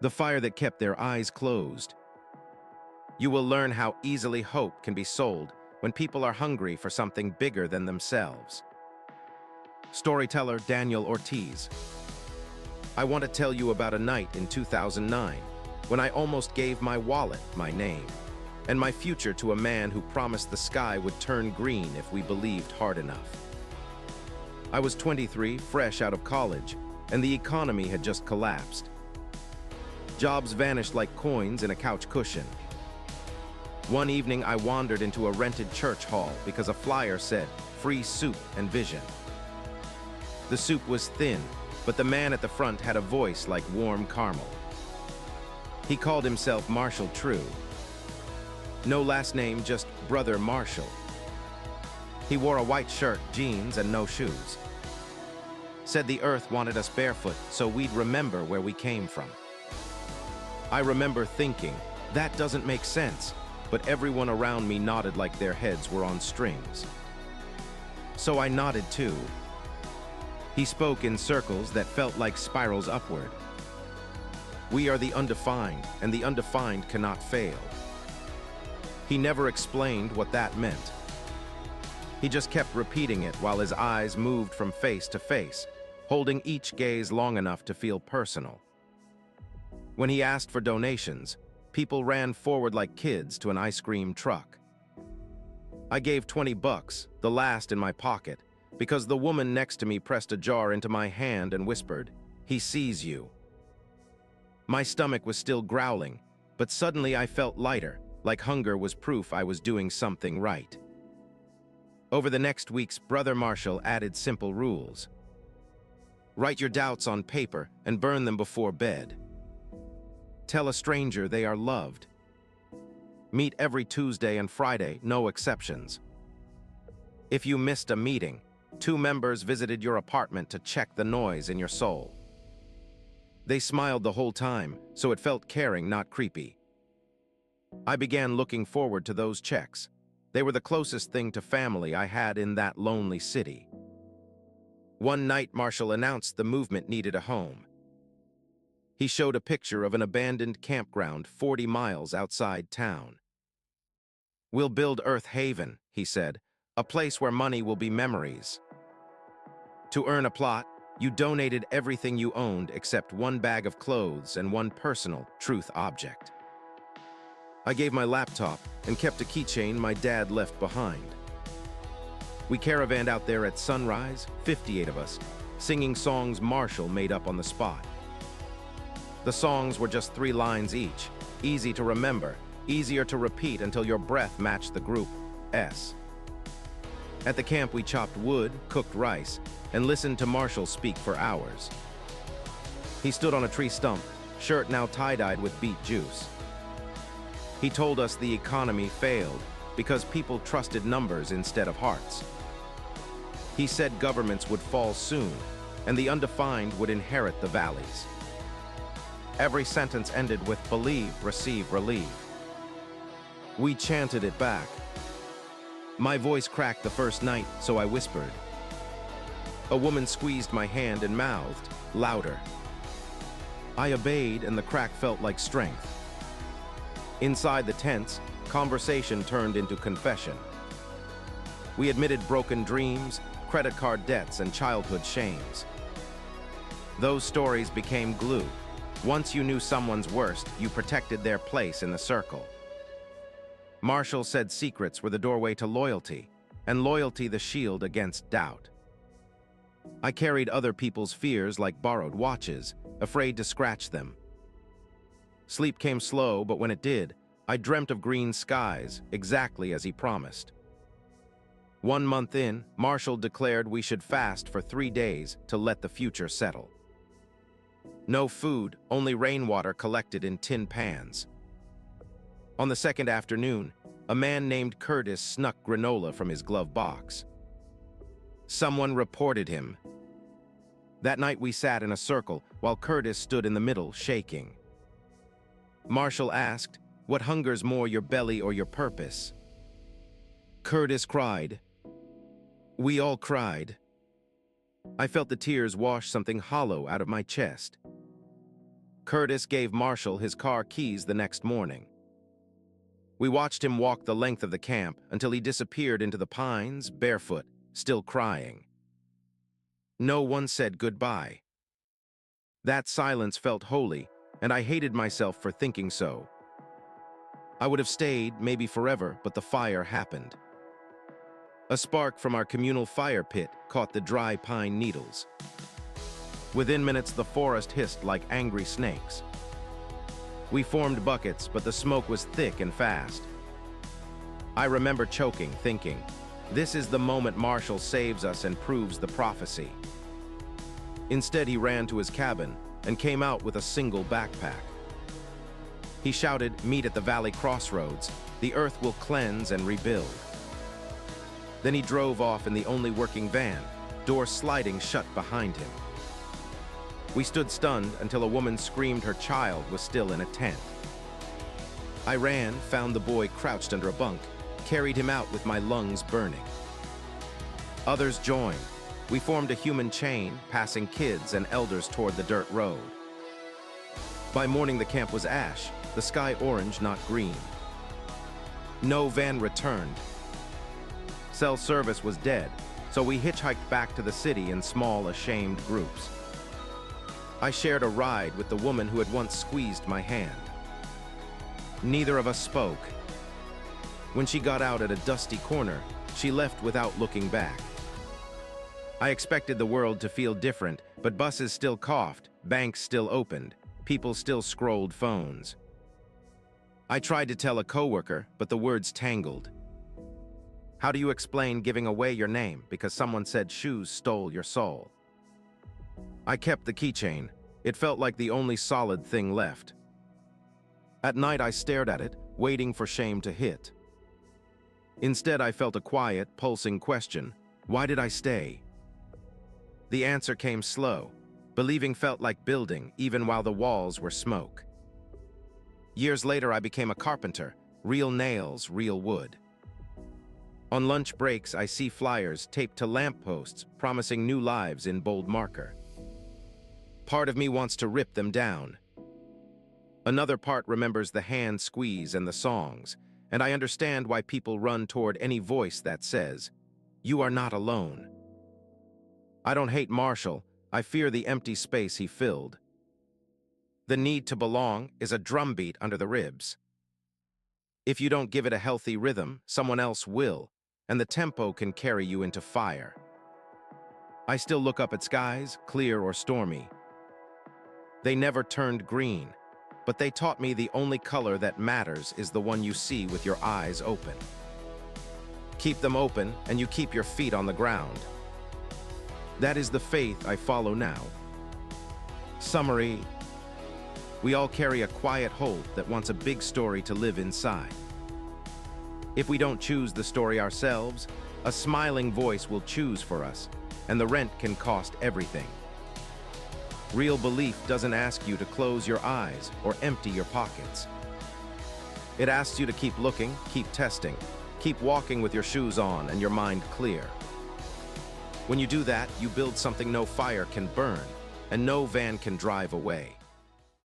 the fire that kept their eyes closed. You will learn how easily hope can be sold when people are hungry for something bigger than themselves. Storyteller Daniel Ortiz. I want to tell you about a night in 2009 when I almost gave my wallet, my name, and my future to a man who promised the sky would turn green if we believed hard enough. I was 23, fresh out of college, and the economy had just collapsed. Jobs vanished like coins in a couch cushion. One evening, I wandered into a rented church hall because a flyer said, "Free soup and vision." The soup was thin, but the man at the front had a voice like warm caramel. He called himself Marshall True. No last name, just Brother Marshall. He wore a white shirt, jeans, and no shoes. Said the earth wanted us barefoot so we'd remember where we came from. I remember thinking, that doesn't make sense, but everyone around me nodded like their heads were on strings. So I nodded too. He spoke in circles that felt like spirals upward. We are the undefined, and the undefined cannot fail. He never explained what that meant. He just kept repeating it while his eyes moved from face to face, holding each gaze long enough to feel personal. When he asked for donations, people ran forward like kids to an ice cream truck. I gave $20, the last in my pocket, because the woman next to me pressed a jar into my hand and whispered, "He sees you." My stomach was still growling, but suddenly I felt lighter, like hunger was proof I was doing something right. Over the next weeks, Brother Marshall added simple rules. Write your doubts on paper and burn them before bed. Tell a stranger they are loved. Meet every Tuesday and Friday, no exceptions. If you missed a meeting, 2 members visited your apartment to check the noise in your soul. They smiled the whole time, so it felt caring, not creepy. I began looking forward to those checks. They were the closest thing to family I had in that lonely city. One night, Marshall announced the movement needed a home. He showed a picture of an abandoned campground 40 miles outside town. "We'll build Earth Haven," he said, "a place where money will be memories." To earn a plot, you donated everything you owned except 1 bag of clothes and 1 personal truth object. I gave my laptop and kept a keychain my dad left behind. We caravanned out there at sunrise, 58 of us, singing songs Marshall made up on the spot. The songs were just 3 lines each, easy to remember, easier to repeat until your breath matched the group S. At the camp, we chopped wood, cooked rice, and listened to Marshall speak for hours. He stood on a tree stump, shirt now tie-dyed with beet juice. He told us the economy failed because people trusted numbers instead of hearts. He said governments would fall soon, and the undefined would inherit the valleys. Every sentence ended with "believe, receive, relieve." We chanted it back. My voice cracked the first night, so I whispered. A woman squeezed my hand and mouthed, "Louder." I obeyed, and the crack felt like strength. Inside the tents, conversation turned into confession. We admitted broken dreams, credit card debts, and childhood shames. Those stories became glue. Once you knew someone's worst, you protected their place in the circle. Marshall said secrets were the doorway to loyalty, and loyalty the shield against doubt. I carried other people's fears like borrowed watches, afraid to scratch them. Sleep came slow, but when it did, I dreamt of green skies, exactly as he promised. 1 month in, Marshall declared we should fast for 3 days to let the future settle. No food, only rainwater collected in tin pans. On the second afternoon, a man named Curtis snuck granola from his glove box. Someone reported him. That night we sat in a circle while Curtis stood in the middle, shaking. Marshall asked, "What hungers more, your belly or your purpose?" Curtis cried. We all cried. I felt the tears wash something hollow out of my chest. Curtis gave Marshall his car keys the next morning. We watched him walk the length of the camp until he disappeared into the pines, barefoot, still crying. No one said goodbye. That silence felt holy, and I hated myself for thinking so. I would have stayed, maybe forever, but the fire happened. A spark from our communal fire pit caught the dry pine needles. Within minutes, the forest hissed like angry snakes. We formed buckets, but the smoke was thick and fast. I remember choking, thinking, this is the moment Marshall saves us and proves the prophecy. Instead, he ran to his cabin and came out with a single backpack. He shouted, "Meet at the valley crossroads. The earth will cleanse and rebuild." Then he drove off in the only working van, door sliding shut behind him. We stood stunned until a woman screamed her child was still in a tent. I ran, found the boy crouched under a bunk, carried him out with my lungs burning. Others joined. We formed a human chain, passing kids and elders toward the dirt road. By morning, the camp was ash, the sky orange, not green. No van returned. Cell service was dead, so we hitchhiked back to the city in small, ashamed groups. I shared a ride with the woman who had once squeezed my hand. Neither of us spoke. When she got out at a dusty corner, she left without looking back. I expected the world to feel different, but buses still coughed, banks still opened, people still scrolled phones. I tried to tell a coworker, but the words tangled. How do you explain giving away your name because someone said shoes stole your soul? I kept the keychain. It felt like the only solid thing left. At night, I stared at it, waiting for shame to hit. Instead, I felt a quiet, pulsing question. Why did I stay? The answer came slow. Believing felt like building, even while the walls were smoke. Years later, I became a carpenter. Real nails, real wood. On lunch breaks, I see flyers taped to lampposts, promising new lives in bold marker. Part of me wants to rip them down. Another part remembers the hand squeeze and the songs, and I understand why people run toward any voice that says, "You are not alone." I don't hate Marshall, I fear the empty space he filled. The need to belong is a drumbeat under the ribs. If you don't give it a healthy rhythm, someone else will, and the tempo can carry you into fire. I still look up at skies, clear or stormy. They never turned green, but they taught me the only color that matters is the one you see with your eyes open. Keep them open, and you keep your feet on the ground. That is the faith I follow now. Summary: we all carry a quiet hope that wants a big story to live inside. If we don't choose the story ourselves, a smiling voice will choose for us, and the rent can cost everything. Real belief doesn't ask you to close your eyes or empty your pockets. It asks you to keep looking, keep testing, keep walking with your shoes on and your mind clear. When you do that, you build something no fire can burn and no van can drive away.